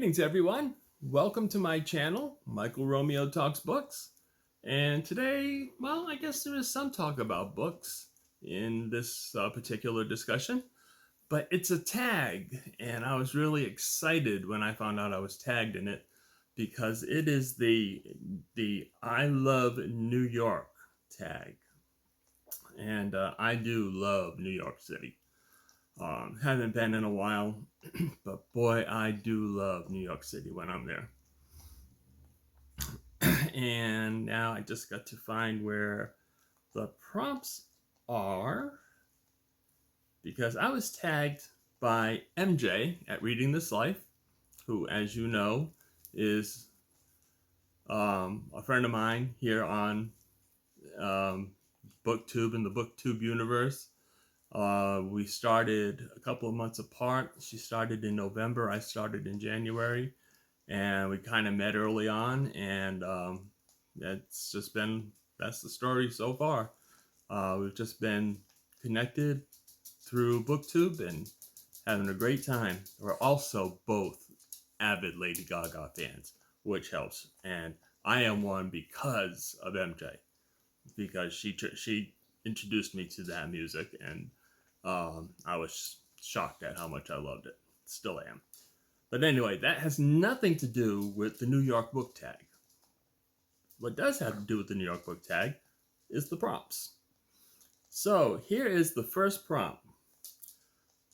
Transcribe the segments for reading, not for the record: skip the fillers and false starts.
Greetings, everyone. Welcome to my channel, Michael Romeo Talks Books. And today, well, I guess there is some talk about books in this particular discussion, but it's a tag, and I was really excited when I found out I was tagged in it because it is the I Love New York tag, and I do love New York City. Haven't been in a while, but boy, I do love New York City when I'm there. And now I just got to find where the prompts are because I was tagged by MJ at Reading This Life, who, as you know, is a friend of mine here on BookTube and the BookTube universe. We started a couple of months apart. She started in November. I started in January. And we kind of met early on. And that's the story so far. We've just been connected through BookTube and having a great time. We're also both avid Lady Gaga fans, which helps. And I am one because of MJ, because she introduced me to that music, and I was shocked at how much I loved it. Still am. But anyway, that has nothing to do with the New York book tag. What does have to do with the New York book tag is the prompts. So here is the first prompt.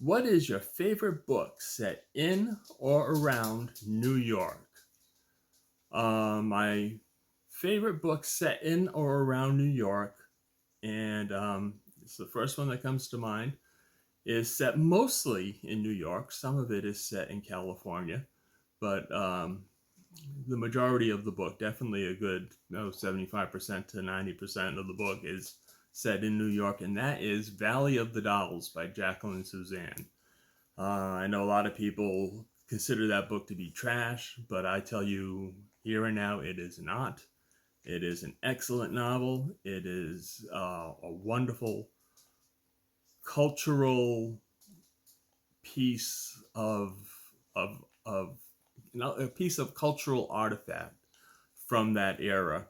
What is your favorite book set in or around New York? My favorite book set in or around New York, and it's the first one that comes to mind, is set mostly in New York. Some of it is set in California, but the majority of the book, definitely a good 75% to 90% of the book, is set in New York, and that is Valley of the Dolls by Jacqueline Susann. I know a lot of people consider that book to be trash, but I tell you here and now it is not. It is an excellent novel. It is a wonderful cultural piece of a piece of cultural artifact from that era,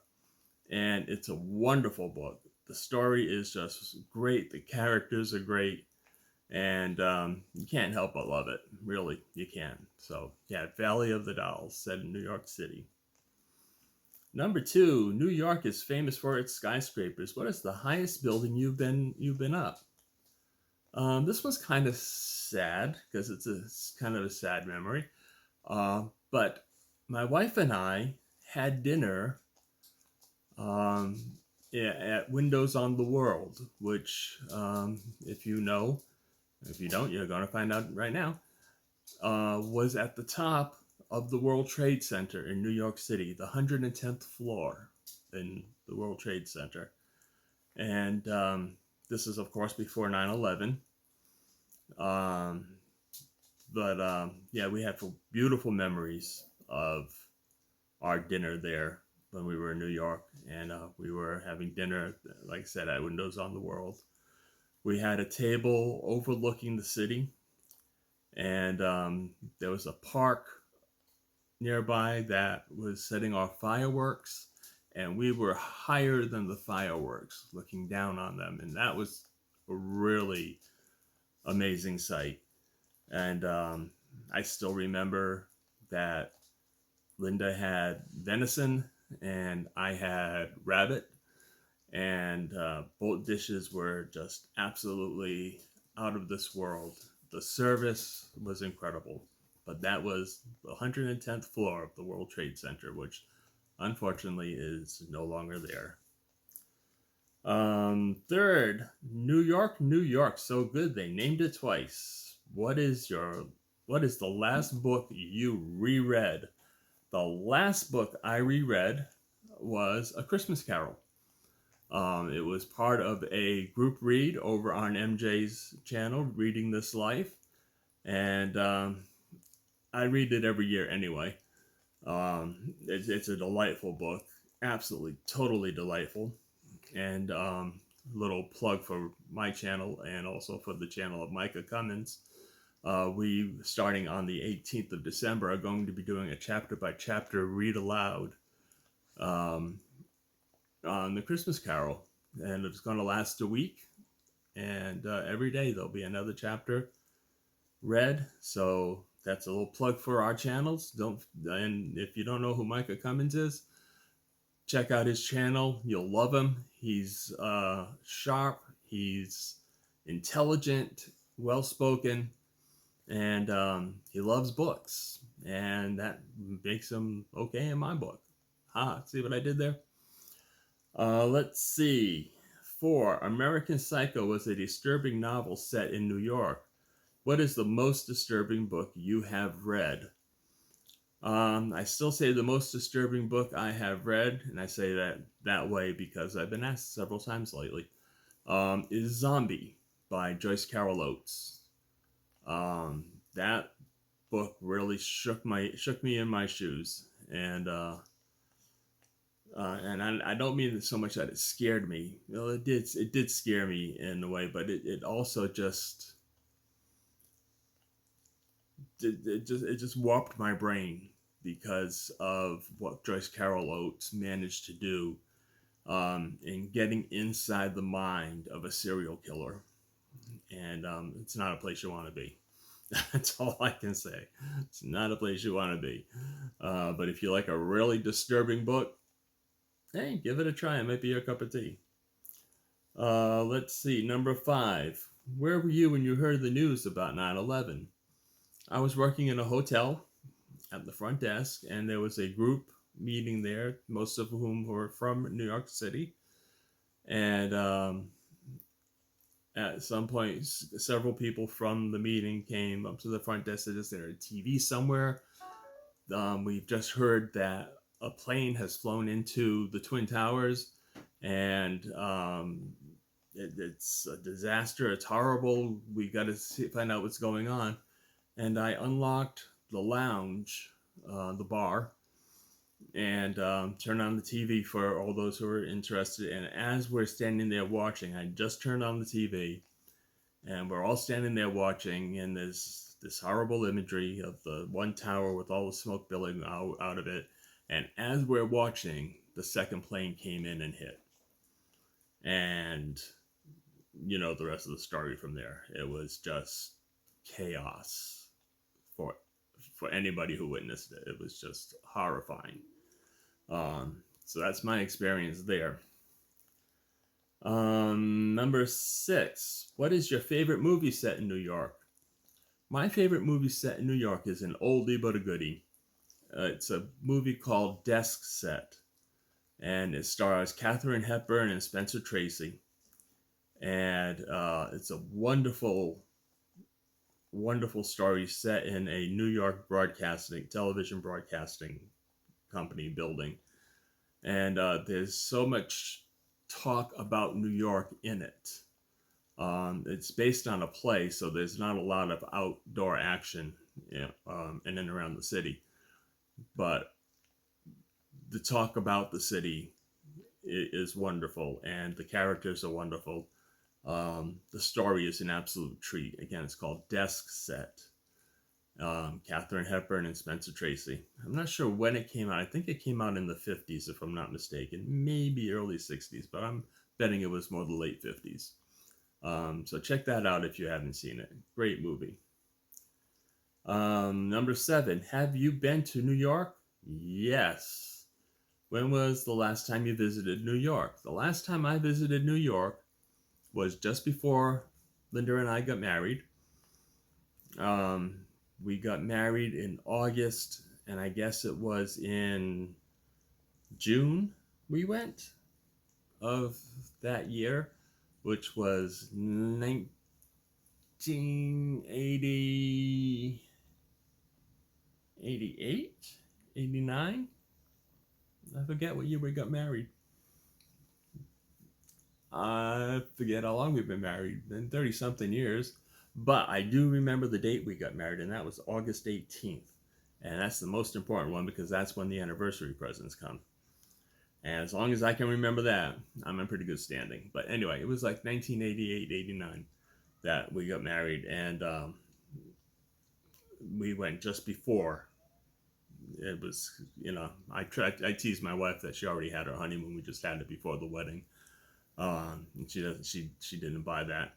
and it's a wonderful book. The story is just great. The characters are great, and you can't help but love it. Really, you can. So yeah, Valley of the Dolls, set in New York City. Number 2, New York is famous for its skyscrapers. What is the highest building you've been up? This one's kind of sad because it's kind of a sad memory. But my wife and I had dinner at Windows on the World, which, if you know, if you don't, you're going to find out right now, was at the top of the World Trade Center in New York City, the 110th floor in the World Trade Center. And this is, of course, before 9/11. Yeah, we had beautiful memories of our dinner there when we were in New York, and we were having dinner, like I said, at Windows on the World. We had a table overlooking the city, and there was a park nearby that was setting off fireworks, and we were higher than the fireworks, looking down on them, and that was a really amazing sight. And I still remember that Linda had venison and I had rabbit, and both dishes were just absolutely out of this world. The service was incredible, but that was the 110th floor of the World Trade Center, which unfortunately is no longer there. Third, New York, New York, so good they named it twice. What is the last book you reread? The last book I reread was A Christmas Carol. It was part of a group read over on MJ's channel, Reading This Life, and I read it every year anyway. It's a delightful book, absolutely, totally delightful. And little plug for my channel and also for the channel of Micah Cummins. We, starting on the 18th of December, are going to be doing a chapter by chapter read aloud um, on the Christmas Carol. And it's going to last a week. And every day there'll be another chapter read. So that's a little plug for our channels. And if you don't know who Micah Cummins is, check out his channel. You'll love him. He's sharp. He's intelligent, well spoken, and he loves books. And that makes him okay in my book. See what I did there? Let's see. 4. American Psycho was a disturbing novel set in New York. What is the most disturbing book you have read? I still say the most disturbing book I have read, and I say that way because I've been asked several times lately, is Zombie by Joyce Carol Oates. That book really shook me in my shoes, and I don't mean so much that it scared me. Well, it did scare me in a way, but it also just it just warped my brain because of what Joyce Carol Oates managed to do in getting inside the mind of a serial killer. And it's not a place you want to be. That's all I can say. It's not a place you want to be. But if you like a really disturbing book, hey, give it a try. It might be your cup of tea. Let's see. Number 5. Where were you when you heard the news about 9/11? I was working in a hotel at the front desk, and there was a group meeting there, most of whom were from New York City. And at some point, several people from the meeting came up to the front desk and said, "Is there a TV somewhere? We've just heard that a plane has flown into the Twin Towers, and it's a disaster. It's horrible. We got to find out what's going on." And I unlocked the lounge, the bar, and turned on the TV for all those who were interested. And as we're standing there watching, I just turned on the TV, and we're all standing there watching, and there's this horrible imagery of the one tower with all the smoke billowing out of it. And as we're watching, the second plane came in and hit. And you know the rest of the story from there. It was just chaos for anybody who witnessed it. It was just horrifying. So that's my experience there. Number 6. What is your favorite movie set in New York? My favorite movie set in New York is an oldie but a goodie. It's a movie called Desk Set, and it stars Katharine Hepburn and Spencer Tracy. And it's a wonderful story set in a New York television broadcasting company building. And there's so much talk about New York in it. It's based on a play, so there's not a lot of outdoor action in and around the city. But the talk about the city is wonderful, and the characters are wonderful. The story is an absolute treat. Again, it's called Desk Set. Katharine Hepburn and Spencer Tracy. I'm not sure when it came out. I think it came out in the 50s, if I'm not mistaken. Maybe early 60s, but I'm betting it was more the late 50s. So check that out if you haven't seen it. Great movie. Number 7. Have you been to New York? Yes. When was the last time you visited New York? The last time I visited New York was just before Linda and I got married. We got married in August, and I guess it was in June we went of that year, which was 1980, 88, 89. I forget what year we got married. I forget how long we've been married, been 30 something years. But I do remember the date we got married, and that was August 18th. And that's the most important one because that's when the anniversary presents come. And as long as I can remember that, I'm in pretty good standing. But anyway, it was like 1988, 89 that we got married. And we went just before. It was, I teased my wife that she already had her honeymoon. We just had it before the wedding. And she didn't buy that.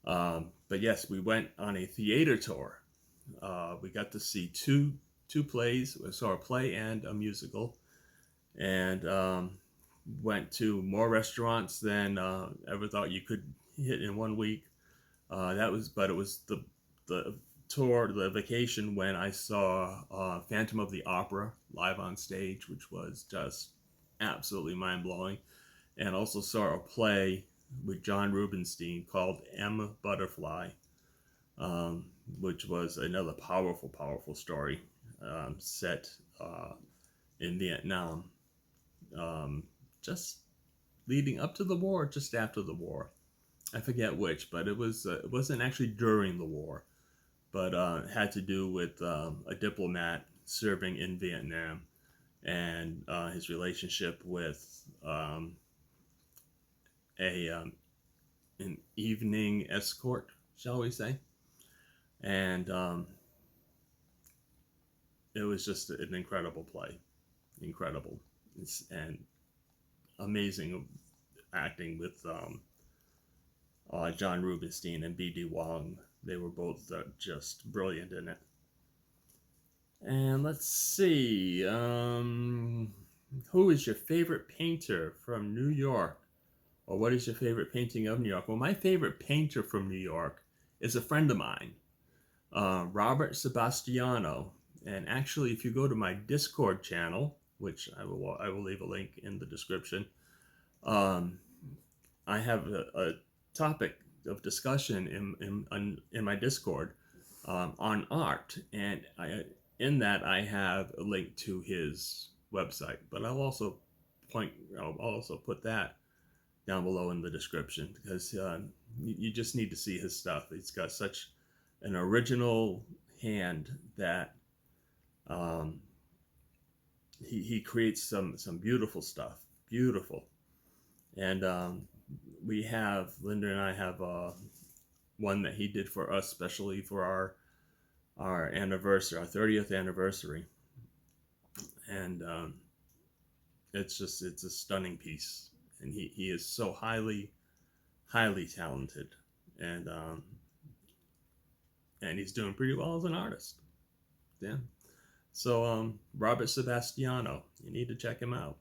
But yes, we went on a theater tour. We got to see two plays. We saw a play and a musical, and went to more restaurants than ever thought you could hit in one week. But it was the tour, the vacation when I saw Phantom of the Opera live on stage, which was just absolutely mind blowing, and also saw a play with John Rubinstein called M. Butterfly, um, which was another powerful story set in Vietnam, um, just leading up to the war, just after the war. I forget which, but it wasn't actually during the war, but it had to do with a diplomat serving in Vietnam and his relationship with a an evening escort, shall we say? And it was just an incredible play, incredible, and amazing acting with John Rubinstein and B.D. Wong. They were both just brilliant in it. And let's see, who is your favorite painter from New York? Or what is your favorite painting of New York? Well, my favorite painter from New York is a friend of mine, Robert Sebastiano. And actually, if you go to my Discord channel, which I will leave a link in the description, um, I have a topic of discussion in my Discord on art, and in that I have a link to his website. But I'll also put that down below in the description, because you just need to see his stuff. He's got such an original hand that um, he creates some beautiful stuff, beautiful. And Linda and I have one that he did for us, specially for our anniversary, our 30th anniversary, and it's a stunning piece, and he is so highly talented, and he's doing pretty well as an artist. Yeah. So Robert Sebastiano, you need to check him out.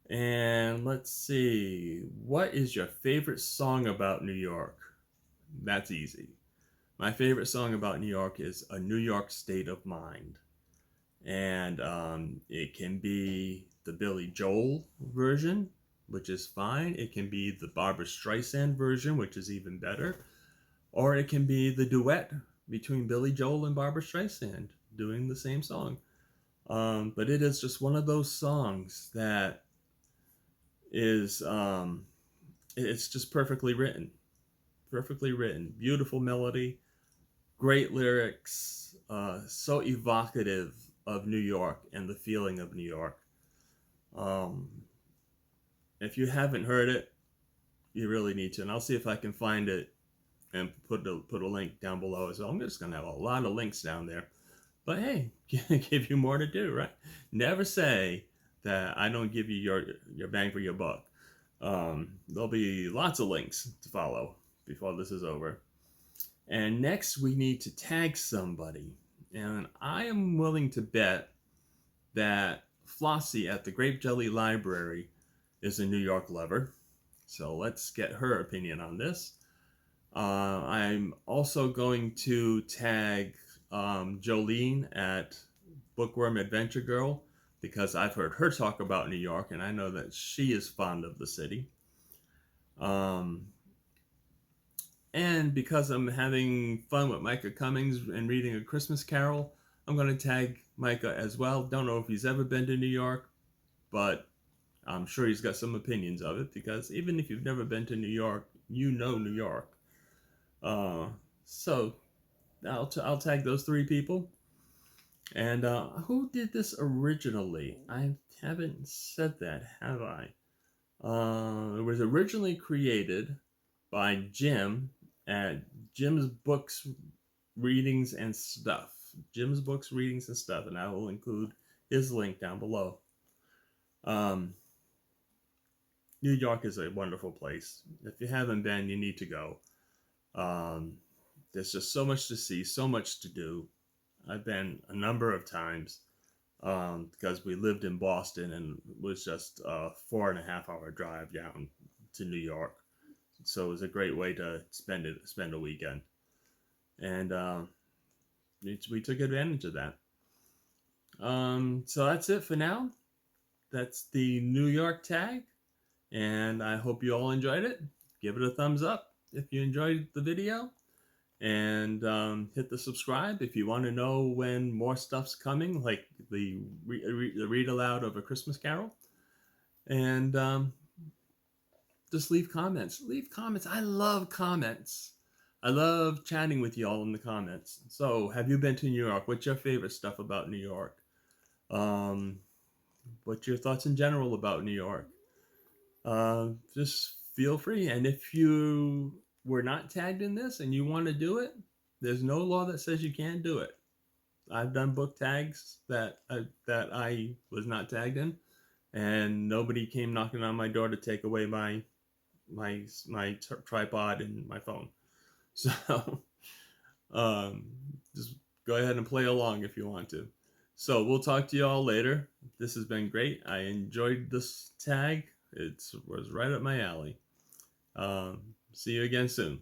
And let's see, what is your favorite song about New York? That's easy. My favorite song about New York is A New York State of Mind. And it can be the Billy Joel version, which is fine. It can be the Barbra Streisand version, which is even better. Or it can be the duet between Billy Joel and Barbra Streisand doing the same song. But it is just one of those songs that is it's just perfectly written, beautiful melody, great lyrics, so evocative of New York and the feeling of New York. If you haven't heard it, you really need to, and I'll see if I can find it and put a link down below. So I'm just gonna have a lot of links down there, but hey, give you more to do, right? Never say that I don't give you your bang for your buck. There'll be lots of links to follow before this is over. And next, we need to tag somebody. And I am willing to bet that Flossie at the Grape Jelly Library is a New York lover. So let's get her opinion on this. I'm also going to tag Jolene at Bookworm Adventure Girl, because I've heard her talk about New York, and I know that she is fond of the city. And because I'm having fun with Micah Cummings and reading A Christmas Carol, I'm going to tag Micah as well. Don't know if he's ever been to New York, but I'm sure he's got some opinions of it, because even if you've never been to New York, you know New York. So I'll tag those three people. And who did this originally? I haven't said that, have I? It was originally created by Jim at Jim's Books Readings and Stuff. Jim's Books, Readings and Stuff, and I will include his link down below. New York is a wonderful place. If you haven't been, you need to go. There's just so much to see, so much to do. I've been a number of times because we lived in Boston and it was just a 4.5 hour drive down to New York. So it was a great way to spend a weekend, and we took advantage of that. So that's it for now. That's the New York tag, and I hope you all enjoyed it. Give it a thumbs up if you enjoyed the video, and hit the subscribe if you want to know when more stuff's coming, like the read aloud of A Christmas Carol, and just leave comments. Leave comments. I love comments. I love chatting with you all in the comments. So, have you been to New York? What's your favorite stuff about New York? What's your thoughts in general about New York? Just feel free. And if you were not tagged in this and you want to do it, there's no law that says you can't do it. I've done book tags that I was not tagged in, and nobody came knocking on my door to take away my tripod and my phone. So just go ahead and play along if you want to. So we'll talk to you all later. This has been great. I enjoyed this tag. It was right up my alley. See you again soon.